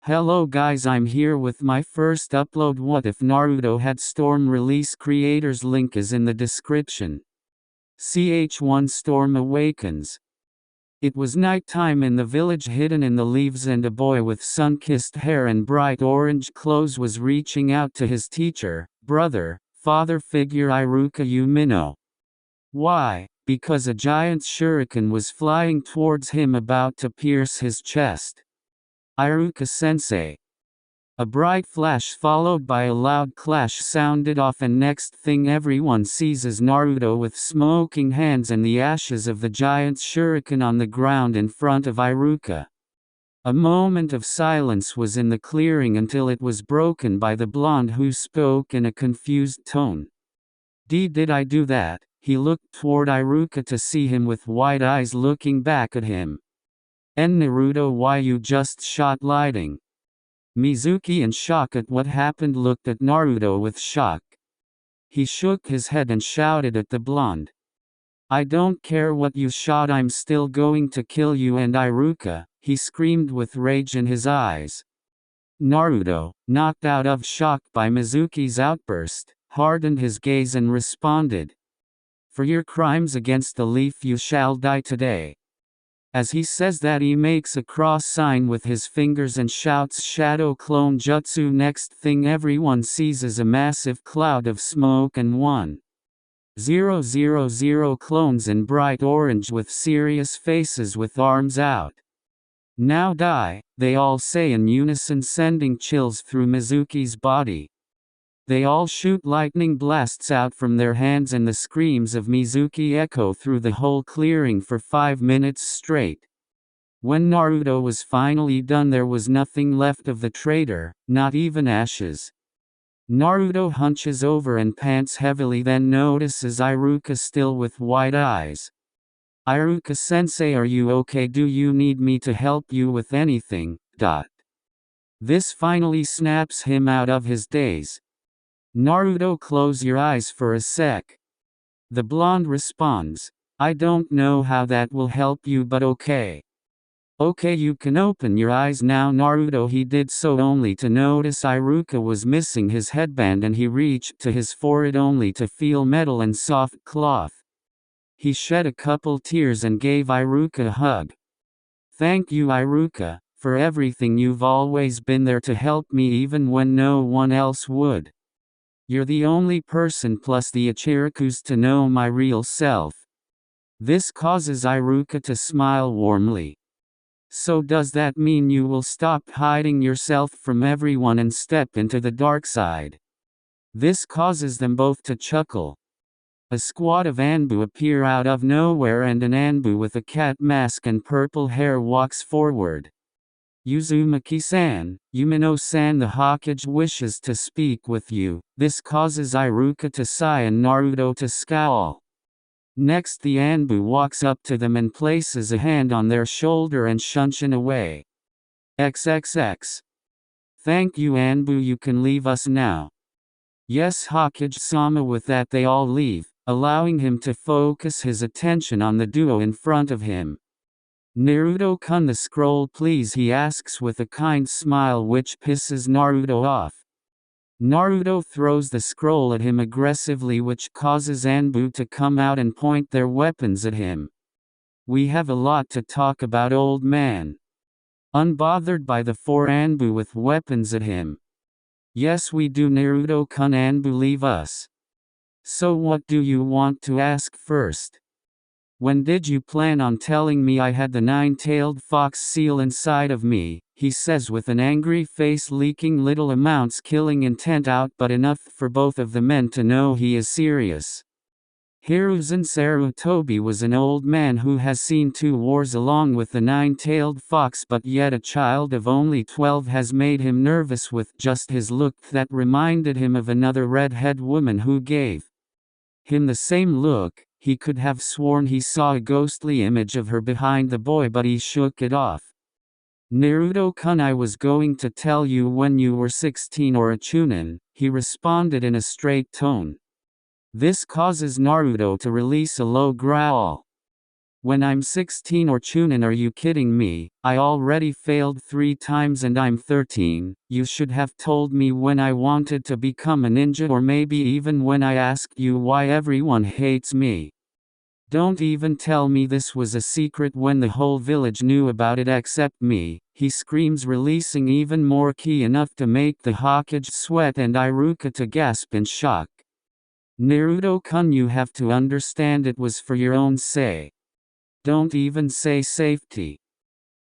Hello guys, I'm here with my first upload. What if Naruto had Storm release? Creators link is in the description. Ch1 Storm awakens. It was nighttime in the village, hidden in the leaves, and a boy with sun-kissed hair and bright orange clothes was reaching out to his teacher, brother, father figure Iruka Umino. Why? Because a giant shuriken was flying towards him, about to pierce his chest. Iruka-sensei. A bright flash followed by a loud clash sounded off, and next thing everyone sees is Naruto with smoking hands and the ashes of the giant shuriken on the ground in front of Iruka. A moment of silence was in the clearing until it was broken by the blonde, who spoke in a confused tone. Did I do that?" He looked toward Iruka to see him with wide eyes looking back at him. "And Naruto, why you just shot lightning?" Mizuki, in shock at what happened, looked at Naruto with shock. He shook his head and shouted at the blonde. "I don't care what you shot, I'm still going to kill you and Iruka," he screamed with rage in his eyes. Naruto, knocked out of shock by Mizuki's outburst, hardened his gaze and responded, "For your crimes against the leaf you shall die today." As he says that, he makes a cross sign with his fingers and shouts Shadow Clone Jutsu. Next thing everyone sees is a massive cloud of smoke and 1,000 clones in bright orange with serious faces with arms out. "Now die," they all say in unison, sending chills through Mizuki's body. They all shoot lightning blasts out from their hands, and the screams of Mizuki echo through the whole clearing for 5 minutes straight. When Naruto was finally done, there was nothing left of the traitor, not even ashes. Naruto hunches over and pants heavily, then notices Iruka still with wide eyes. "Iruka-sensei, are you okay? Do you need me to help you with anything?" This finally snaps him out of his daze. "Naruto, close your eyes for a sec." The blonde responds, "I don't know how that will help you, but okay. Okay, you can open your eyes now." Naruto, he did so only to notice Iruka was missing his headband, and he reached to his forehead only to feel metal and soft cloth. He shed a couple tears and gave Iruka a hug. "Thank you, Iruka, for everything. You've always been there to help me even when no one else would. You're the only person plus the Ichirakus to know my real self." This causes Iruka to smile warmly. "So does that mean you will stop hiding yourself from everyone and step into the dark side?" This causes them both to chuckle. A squad of Anbu appear out of nowhere, and an Anbu with a cat mask and purple hair walks forward. "Uzumaki-san, Umino-san, the Hokage wishes to speak with you." This causes Iruka to sigh and Naruto to scowl. Next, the Anbu walks up to them and places a hand on their shoulder and shunshin away. "XXX. Thank you, Anbu, you can leave us now." "Yes, Hokage-sama." With that, they all leave, allowing him to focus his attention on the duo in front of him. "Naruto-kun, the scroll please," he asks with a kind smile which pisses Naruto off. Naruto throws the scroll at him aggressively, which causes Anbu to come out and point their weapons at him. "We have a lot to talk about, old man." Unbothered by the four Anbu with weapons at him. "Yes we do, Naruto-kun." "Anbu, leave us." "So what do you want to ask first? When did you plan on telling me I had the nine-tailed fox seal inside of me?" he says with an angry face, leaking little amounts, killing intent out, but enough for both of the men to know he is serious. Hiruzen Sarutobi was an old man who has seen 2 wars along with the nine-tailed fox, but yet a child of only 12 has made him nervous with just his look that reminded him of another red-haired woman who gave him the same look. He could have sworn he saw a ghostly image of her behind the boy, but he shook it off. "Naruto-kun, I was going to tell you when you were 16 or a chunin," he responded in a straight tone. This causes Naruto to release a low growl. When I'm 16 or Chunin, are you kidding me? I already failed 3 times and I'm 13. You should have told me when I wanted to become a ninja, or maybe even when I asked you why everyone hates me. Don't even tell me this was a secret when the whole village knew about it except me, he screams, releasing even more ki enough to make the Hokage sweat and Iruka to gasp in shock. Naruto-kun, you have to understand it was for your own sake. Don't even say safety.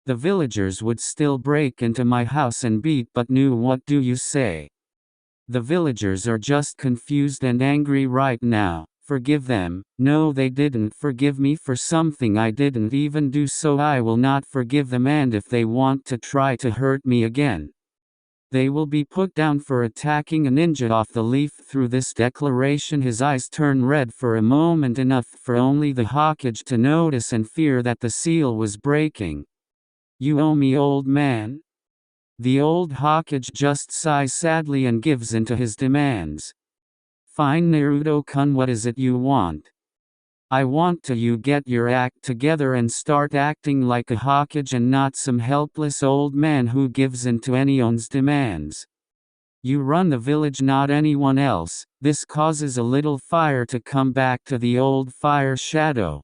The villagers would still break into my house and beat, but what do you say? The villagers are just confused and angry right now. Forgive them. No, they didn't forgive me for something I didn't even do, so I will not forgive them, and if they want to try to hurt me again, they will be put down for attacking a ninja off the leaf. Through this declaration, his eyes turn red for a moment, enough for only the Hokage to notice and fear that the seal was breaking. You owe me, old man. The old Hokage just sighs sadly and gives in to his demands. Fine, Naruto-kun, what is it you want? I want you get your act together and start acting like a Hokage and not some helpless old man who gives in to anyone's demands. You run the village, not anyone else. This causes a little fire to come back to the old fire shadow.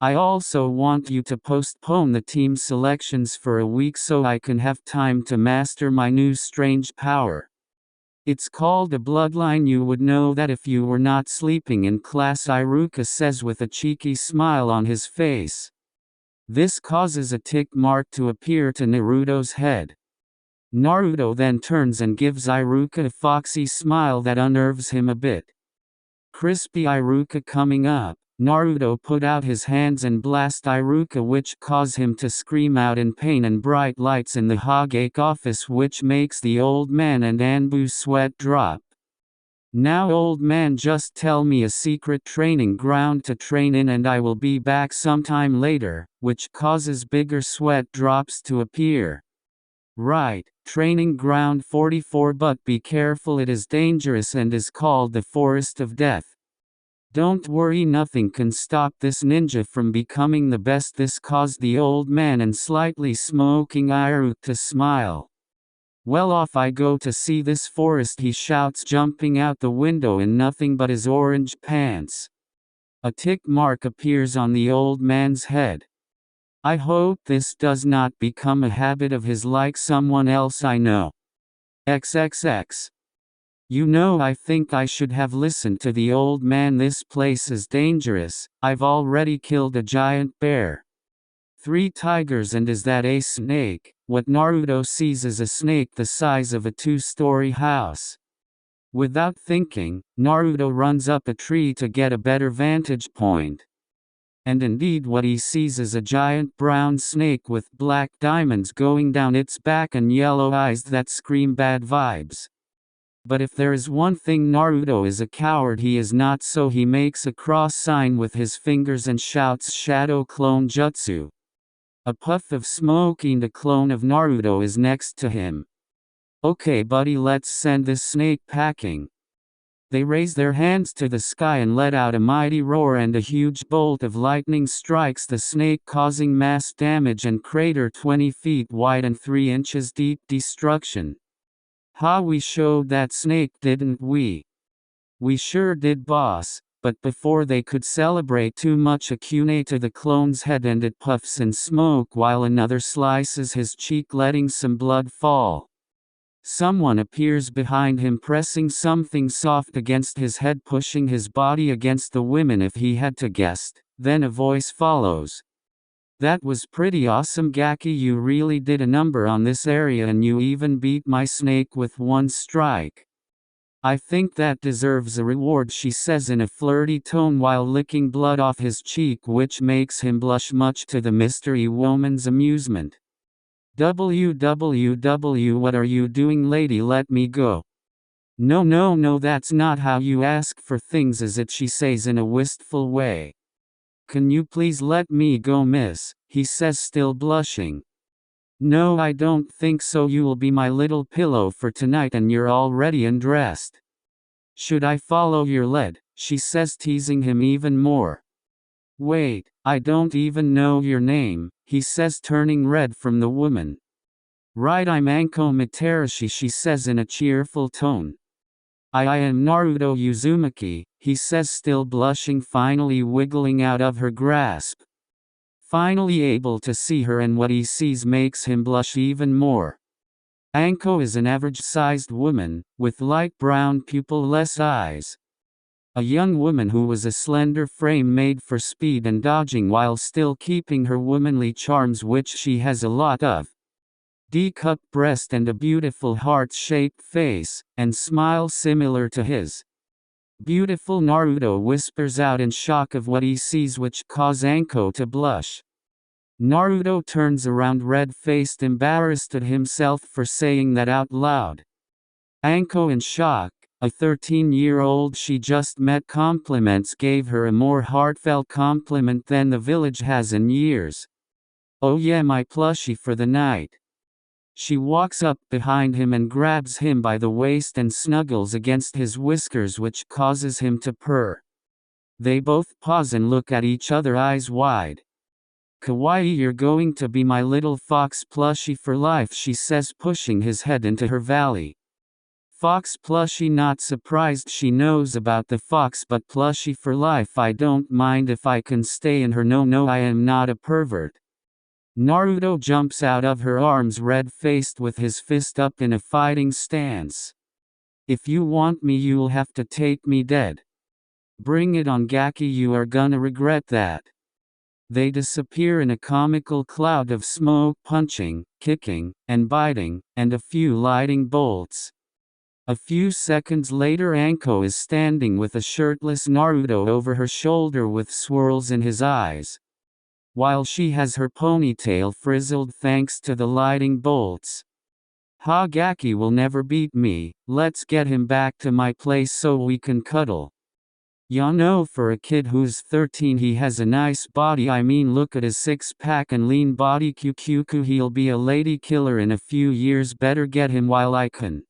I also want you to postpone the team selections for a week so I can have time to master my new strange power. It's called a bloodline. You would know that if you were not sleeping in class, Iruka says with a cheeky smile on his face. This causes a tick mark to appear to Naruto's head. Naruto then turns and gives Iruka a foxy smile that unnerves him a bit. Crispy Iruka coming up. Naruto put out his hands and blast Iruka, which cause him to scream out in pain, and bright lights in the Hokage office which makes the old man and Anbu sweat drop. Now, old man, just tell me a secret training ground to train in and I will be back sometime later, which causes bigger sweat drops to appear. Right, training ground 44, but be careful, it is dangerous and is called the Forest of Death. Don't worry, nothing can stop this ninja from becoming the best. This caused the old man and slightly smoking Iruka to smile. Well, off I go to see this forest, he shouts, jumping out the window in nothing but his orange pants. A tick mark appears on the old man's head. I hope this does not become a habit of his like someone else I know. XXX. You know, I think I should have listened to the old man. This place is dangerous. I've already killed a giant bear, 3 tigers, and is that a snake? What Naruto sees is a snake the size of a 2-story house. Without thinking, Naruto runs up a tree to get a better vantage point. And indeed, what he sees is a giant brown snake with black diamonds going down its back and yellow eyes that scream bad vibes. But if there is one thing, Naruto is a coward. He is not, so he makes a cross sign with his fingers and shouts, Shadow Clone Jutsu. A puff of smoke and a clone of Naruto is next to him. Okay buddy, let's send this snake packing. They raise their hands to the sky and let out a mighty roar, and a huge bolt of lightning strikes the snake, causing mass damage and crater 20 feet wide and 3 inches deep destruction. Ha, we showed that snake, didn't we? We sure did, boss. But before they could celebrate too much, a kune to the clone's head and it puffs in smoke while another slices his cheek, letting some blood fall. Someone appears behind him, pressing something soft against his head, pushing his body against the women if he had to guess. Then a voice follows. That was pretty awesome, Gaki. You really did a number on this area, and you even beat my snake with 1 strike. I think that deserves a reward, she says in a flirty tone while licking blood off his cheek, which makes him blush, much to the mystery woman's amusement. WWW, what are you doing, lady? Let me go. No, that's not how you ask for things, is it? She says in a wistful way. Can you please let me go, miss? He says, still blushing. No, I don't think so. You'll be my little pillow for tonight, and you're already undressed. Should I follow your lead? She says, teasing him even more. Wait, I don't even know your name, he says, turning red from the woman. Right, I'm Anko Materashi, she says in a cheerful tone. I am Naruto Uzumaki, he says, still blushing, finally wiggling out of her grasp. Finally able to see her, and what he sees makes him blush even more. Anko is an average-sized woman, with light brown pupil-less eyes. A young woman who was a slender frame made for speed and dodging while still keeping her womanly charms, which she has a lot of. D-cup breast and a beautiful heart-shaped face, and smile similar to his. Beautiful, Naruto whispers out in shock of what he sees, which causes Anko to blush. Naruto turns around red-faced, embarrassed at himself for saying that out loud. Anko, in shock, a 13-year-old she just met, gave her a more heartfelt compliment than the village has in years. Oh yeah, my plushie for the night. She walks up behind him and grabs him by the waist and snuggles against his whiskers, which causes him to purr. They both pause and look at each other, eyes wide. Kawaii, you're going to be my little fox plushie for life, she says, pushing his head into her valley. Fox plushie, not surprised she knows about the fox, but plushie for life, I don't mind if I can stay in her. No, I am not a pervert. Naruto jumps out of her arms, red-faced, with his fist up in a fighting stance. If you want me, you'll have to take me dead. Bring it on, Gaki, you are gonna regret that. They disappear in a comical cloud of smoke, punching, kicking, and biting, and a few lightning bolts. A few seconds later, Anko is standing with a shirtless Naruto over her shoulder with swirls in his eyes. While she has her ponytail frizzled thanks to the lightning bolts. Ha, Gaki will never beat me, let's get him back to my place so we can cuddle. Ya know, for a kid who's 13 he has a nice body, I mean look at his six-pack and lean body, QQQ, he'll be a lady killer in a few years, better get him while I can.